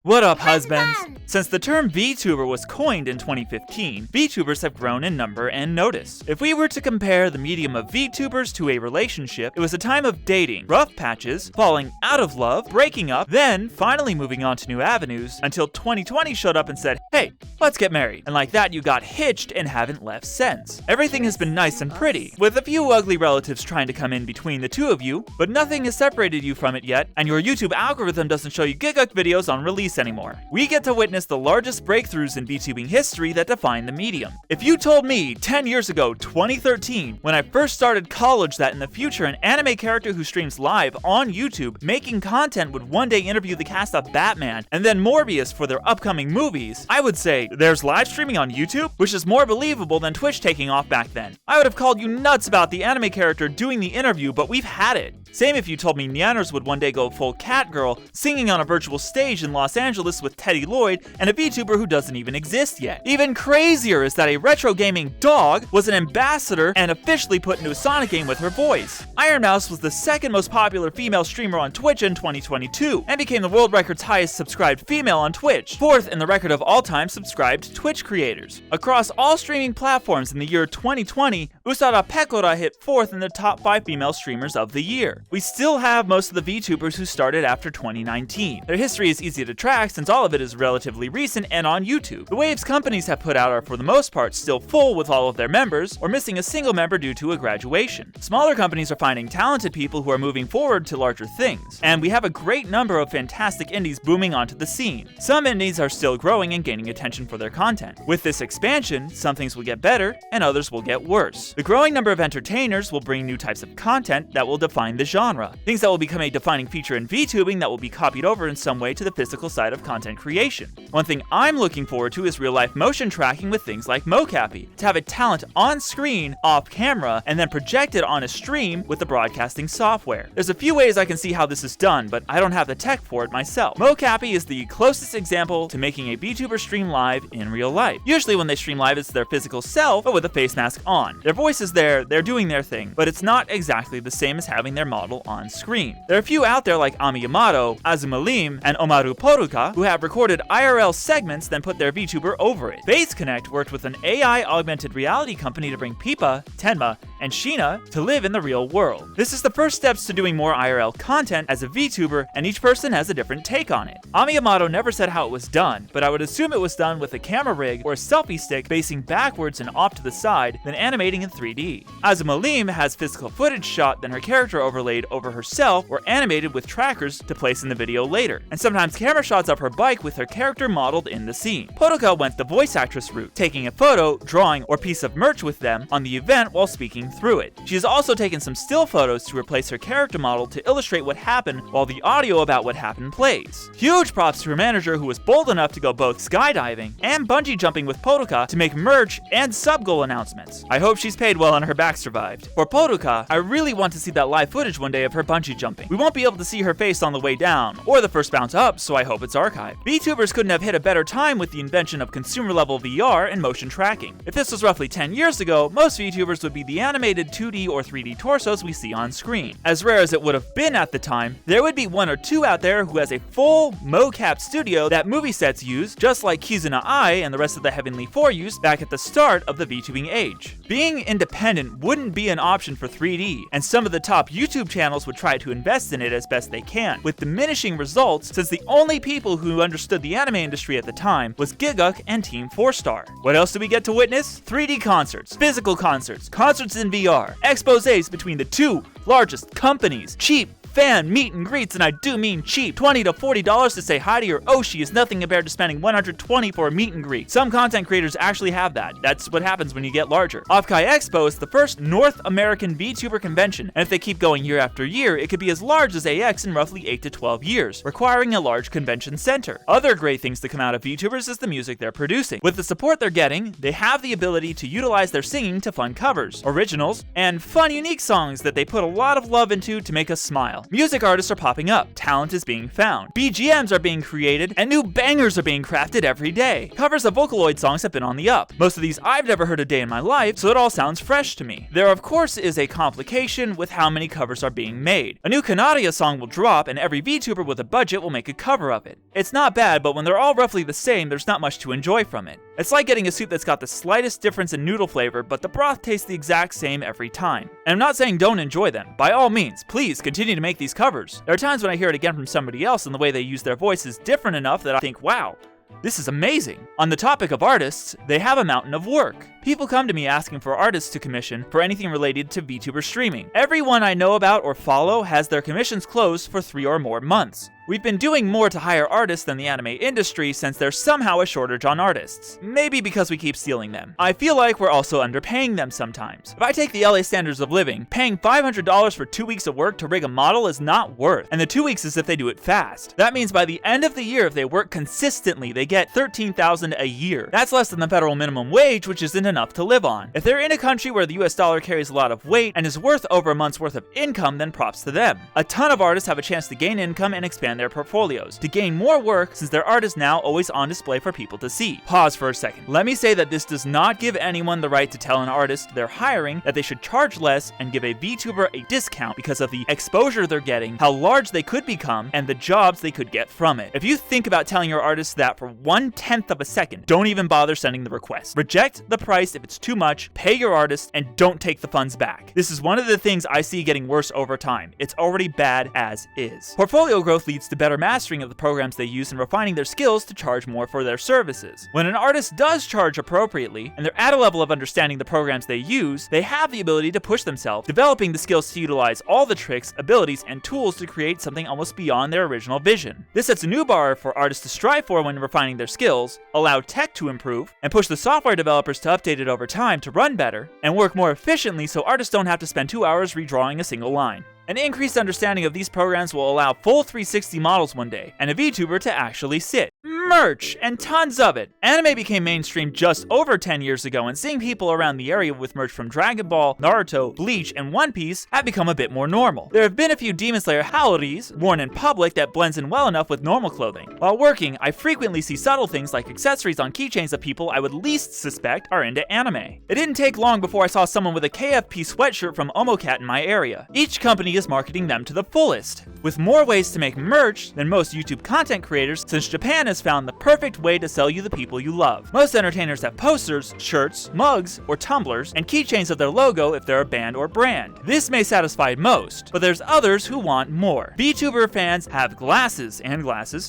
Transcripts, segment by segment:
What up, husbands? Since the term VTuber was coined in 2015, VTubers have grown in number and notice. If we were to compare the medium of VTubers to a relationship, it was a time of dating, rough patches, falling out of love, breaking up, then finally moving on to new avenues, until 2020 showed up and said, hey, let's get married. And like that, you got hitched and haven't left since. Everything has been nice and pretty, with a few ugly relatives trying to come in between the two of you, but nothing has separated you from it yet, and your YouTube algorithm doesn't show you Gigguk videos on release anymore. We get to witness the largest breakthroughs in VTubing history that define the medium. If you told me 10 years ago, 2013, when I first started college, that in the future an anime character who streams live on YouTube making content would one day interview the cast of Batman and then Morbius for their upcoming movies, I would say, there's live streaming on YouTube? Which is more believable than Twitch taking off back then. I would have called you nuts about the anime character doing the interview, but we've had it. Same if you told me Nyanners would one day go full Catgirl, singing on a virtual stage in Los Angeles with Teddy Lloyd and a VTuber who doesn't even exist yet. Even crazier is that a retro gaming dog was an ambassador and officially put into a Sonic game with her voice. Iron Mouse was the second most popular female streamer on Twitch in 2022 and became the world record's highest subscribed female on Twitch, fourth in the record of all-time subscribed Twitch creators. Across all streaming platforms in the year 2020, Usada Pecora hit fourth in the top 5 female streamers of the year. We still have most of the VTubers who started after 2019. Their history is easy to track since all of it is relatively recent and on YouTube. The waves companies have put out are for the most part still full with all of their members, or missing a single member due to a graduation. Smaller companies are finding talented people who are moving forward to larger things, and we have a great number of fantastic indies booming onto the scene. Some indies are still growing and gaining attention for their content. With this expansion, some things will get better and others will get worse. The growing number of entertainers will bring new types of content that will define the genre. Things that will become a defining feature in VTubing that will be copied over in some way to the physical side of content creation. One thing I'm looking forward to is real-life motion tracking with things like Mocappy, to have a talent on screen, off camera, and then projected on a stream with the broadcasting software. There's a few ways I can see how this is done, but I don't have the tech for it myself. Mocappy is the closest example to making a VTuber stream live in real life. Usually when they stream live, it's their physical self, but with a face mask on. Their voice is there, they're doing their thing, but it's not exactly the same as having their model on screen. There are a few out there like Ami Yamato, Azumalim, and Omaru Poruka who have recorded IRL segments then put their VTuber over it. Face Connect worked with an AI augmented reality company to bring Pipa, Tenma, and Sheena to live in the real world. This is the first steps to doing more IRL content as a VTuber, and each person has a different take on it. Ami Yamato never said how it was done, but I would assume it was done with a camera rig or a selfie stick facing backwards and off to the side, then animating in 3D. Azumalim has physical footage shot, then her character overlaid over herself or animated with trackers to place in the video later, and sometimes camera shots of her bike with her character modeled in the scene. Poruka went the voice actress route, taking a photo, drawing, or piece of merch with them on the event while speaking through it. She has also taken some still photos to replace her character model to illustrate what happened while the audio about what happened plays. Huge props to her manager who was bold enough to go both skydiving and bungee jumping with Poruka to make merch and sub-goal announcements. I hope she's paid well and her back survived. For Poruka, I really want to see that live footage one day of her bungee jumping. We won't be able to see her face on the way down, or the first bounce up, so I hope it's archived. VTubers couldn't have hit a better time with the invention of consumer-level VR and motion tracking. If this was roughly 10 years ago, most VTubers would be the animated 2D or 3D torsos we see on screen. As rare as it would have been at the time, there would be one or two out there who has a full mocap studio that movie sets use, just like Kizuna Ai and the rest of the Heavenly Four used back at the start of the VTubing age. Being independent wouldn't be an option for 3D, and some of the top YouTube channels would try to invest in it as best they can, with diminishing results since the only people who understood the anime industry at the time was Gigguk and Team 4-Star. What else did we get to witness? 3D concerts, physical concerts, concerts in VR, exposés between the two largest companies, cheap fan meet and greets, and I do mean cheap. $20 to $40 to say hi to your Oshi is nothing compared to spending $120 for a meet and greet. Some content creators actually have that. That's what happens when you get larger. Offkai Expo is the first North American VTuber convention, and if they keep going year after year, it could be as large as AX in roughly 8 to 12 years, requiring a large convention center. Other great things to come out of VTubers is the music they're producing. With the support they're getting, they have the ability to utilize their singing to fund covers, originals, and fun unique songs that they put a lot of love into to make us smile. Meanwhile, music artists are popping up, talent is being found, BGMs are being created, and new bangers are being crafted every day. Covers of Vocaloid songs have been on the up. Most of these I've never heard a day in my life, so it all sounds fresh to me. There of course is a complication with how many covers are being made. A new Canadia song will drop and every VTuber with a budget will make a cover of it. It's not bad, but when they're all roughly the same, there's not much to enjoy from it. It's like getting a soup that's got the slightest difference in noodle flavor, but the broth tastes the exact same every time. And I'm not saying don't enjoy them. By all means, please continue to make these covers. There are times when I hear it again from somebody else and the way they use their voice is different enough that I think, wow, this is amazing. On the topic of artists, they have a mountain of work. People come to me asking for artists to commission for anything related to VTuber streaming. Everyone I know about or follow has their commissions closed for 3 or more months. We've been doing more to hire artists than the anime industry since there's somehow a shortage on artists. Maybe because we keep stealing them. I feel like we're also underpaying them sometimes. If I take the LA standards of living, paying $500 for 2 weeks of work to rig a model is not worth, and the 2 weeks is if they do it fast. That means by the end of the year, if they work consistently, they get $13,000 a year. That's less than the federal minimum wage, which isn't enough to live on. If they're in a country where the US dollar carries a lot of weight and is worth over a month's worth of income, then props to them. A ton of artists have a chance to gain income and expand their portfolios, to gain more work since their art is now always on display for people to see. Pause for a second. Let me say that this does not give anyone the right to tell an artist they're hiring that they should charge less and give a VTuber a discount because of the exposure they're getting, how large they could become, and the jobs they could get from it. If you think about telling your artist that for 1/10 of a second, don't even bother sending the request. Reject the price if it's too much, pay your artist, and don't take the funds back. This is one of the things I see getting worse over time. It's already bad as is. Portfolio growth leads to better mastering of the programs they use and refining their skills to charge more for their services. When an artist does charge appropriately, and they're at a level of understanding the programs they use, they have the ability to push themselves, developing the skills to utilize all the tricks, abilities, and tools to create something almost beyond their original vision. This sets a new bar for artists to strive for when refining their skills, allow tech to improve, and push the software developers to update it over time to run better, and work more efficiently so artists don't have to spend 2 hours redrawing a single line. An increased understanding of these programs will allow full 360 models one day, and a VTuber to actually sit. Merch, and tons of it. Anime became mainstream just over 10 years ago, and seeing people around the area with merch from Dragon Ball, Naruto, Bleach, and One Piece have become a bit more normal. There have been a few Demon Slayer holidays worn in public that blends in well enough with normal clothing. While working, I frequently see subtle things like accessories on keychains of people I would least suspect are into anime. It didn't take long before I saw someone with a KFP sweatshirt from Omocat in my area. Each company is marketing them to the fullest, with more ways to make merch than most YouTube content creators, since Japan has found the perfect way to sell you the people you love. Most entertainers have posters, shirts, mugs, or tumblers, and keychains of their logo if they're a band or brand. This may satisfy most, but there's others who want more. VTuber fans have glasses,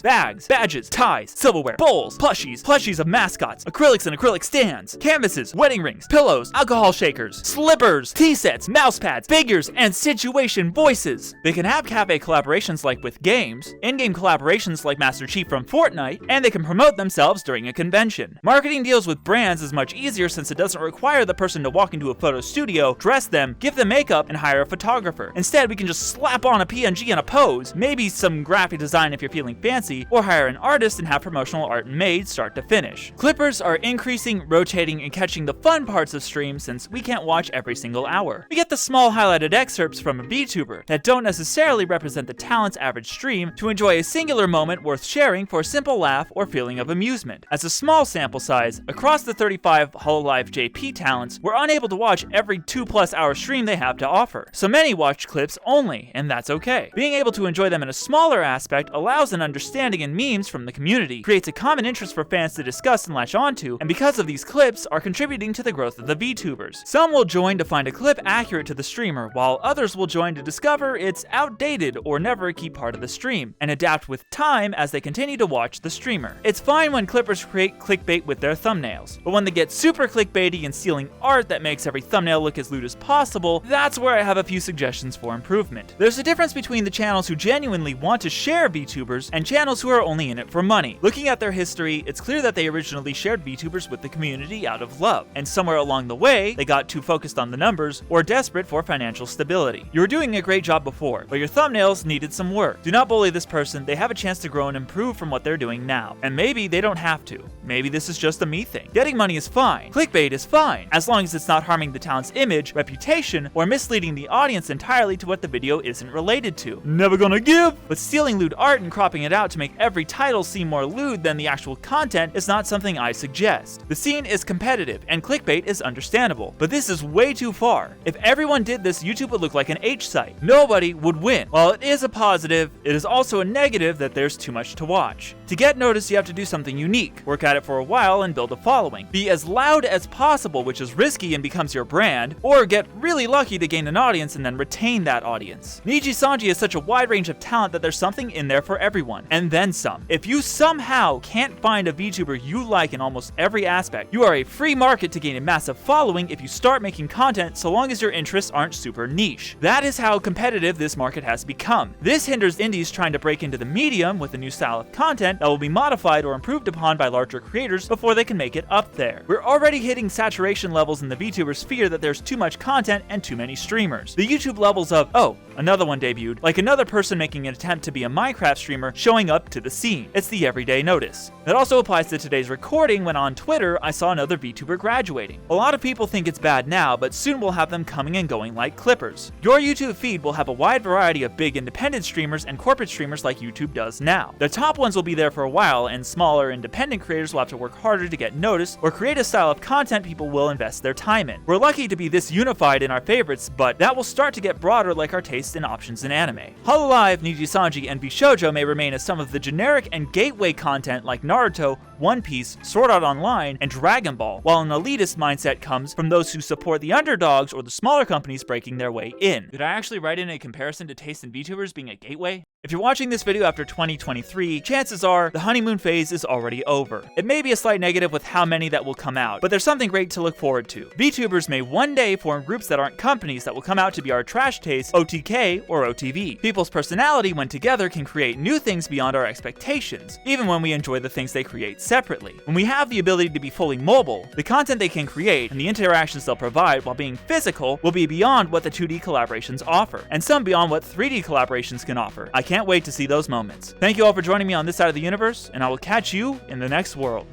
bags, badges, ties, silverware, bowls, plushies of mascots, acrylics and acrylic stands, canvases, wedding rings, pillows, alcohol shakers, slippers, tea sets, mouse pads, figures, and situation voices. They can have cafe collaborations like with games, in-game collaborations like Master Chief from Fortnite, and they can promote themselves during a convention. Marketing deals with brands is much easier since it doesn't require the person to walk into a photo studio, dress them, give them makeup, and hire a photographer. Instead, we can just slap on a PNG and a pose, maybe some graphic design if you're feeling fancy, or hire an artist and have promotional art made start to finish. Clippers are increasing, rotating, and catching the fun parts of streams since we can't watch every single hour. We get the small highlighted excerpts from a VTuber that don't necessarily represent the talent's average stream to enjoy a singular moment worth sharing for a simple laugh or feeling of amusement. As a small sample size, across the 35 Hololive JP talents, we're unable to watch every 2+ hour stream they have to offer. So many watch clips only, and that's okay. Being able to enjoy them in a smaller aspect allows an understanding and memes from the community, creates a common interest for fans to discuss and latch onto, and because of these clips are contributing to the growth of the VTubers. Some will join to find a clip accurate to the streamer, while others will join to discover it's outdated or never a key part of the stream, and adapt with time as they continue to watch the streamer. It's fine when clippers create clickbait with their thumbnails, but when they get super clickbaity and stealing art that makes every thumbnail look as lewd as possible, that's where I have a few suggestions for improvement. There's a difference between the channels who genuinely want to share VTubers and channels who are only in it for money. Looking at their history, it's clear that they originally shared VTubers with the community out of love, and somewhere along the way, they got too focused on the numbers or desperate for financial stability. You're doing a a great job before, but your thumbnails needed some work. Do not bully this person, they have a chance to grow and improve from what they're doing now. And maybe they don't have to. Maybe this is just a me thing. Getting money is fine. Clickbait is fine, as long as it's not harming the talent's image, reputation, or misleading the audience entirely to what the video isn't related to. Never gonna give! But stealing lewd art and cropping it out to make every title seem more lewd than the actual content is not something I suggest. The scene is competitive, and clickbait is understandable, but this is way too far. If everyone did this, YouTube would look like an H site. Nobody would win. While it is a positive, it is also a negative that there's too much to watch. To get noticed, you have to do something unique, work at it for a while and build a following. Be as loud as possible, which is risky and becomes your brand, or get really lucky to gain an audience and then retain that audience. Nijisanji has such a wide range of talent that there's something in there for everyone, and then some. If you somehow can't find a VTuber you like in almost every aspect, you are a free market to gain a massive following if you start making content so long as your interests aren't super niche. That is how competitive this market has become. This hinders indies trying to break into the medium with a new style of content that will be modified or improved upon by larger creators before they can make it up there. We're already hitting saturation levels in the VTuber sphere that there's too much content and too many streamers. The YouTube levels of, oh, another one debuted, like another person making an attempt to be a Minecraft streamer showing up to the scene. It's the everyday notice. That also applies to today's recording when on Twitter I saw another VTuber graduating. A lot of people think it's bad now, but soon we'll have them coming and going like clippers. Your YouTube feed will have a wide variety of big independent streamers and corporate streamers like YouTube does now. The top ones will be there for a while, and smaller independent creators will have to work harder to get noticed or create a style of content people will invest their time in. We're lucky to be this unified in our favorites, but that will start to get broader like our tastes and options in anime. Hololive, Nijisanji, and Bishojo may remain as some of the generic and gateway content like Naruto, One Piece, Sword Art Online, and Dragon Ball, while an elitist mindset comes from those who support the underdogs or the smaller companies breaking their way in. Did I actually write in a comparison to taste in VTubers being a gateway? If you're watching this video after 2023, chances are the honeymoon phase is already over. It may be a slight negative with how many that will come out, but there's something great to look forward to. VTubers may one day form groups that aren't companies that will come out to be our trash taste, OTK, or OTV. People's personality when together can create new things beyond our expectations, even when we enjoy the things they create separately. When we have the ability to be fully mobile, the content they can create and the interactions they'll provide while being physical will be beyond what the 2D collaborations offer, and some beyond what 3D collaborations can offer. I can't wait to see those moments. Thank you all for joining me on this side of the universe, and I will catch you in the next world.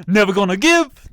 Never gonna give!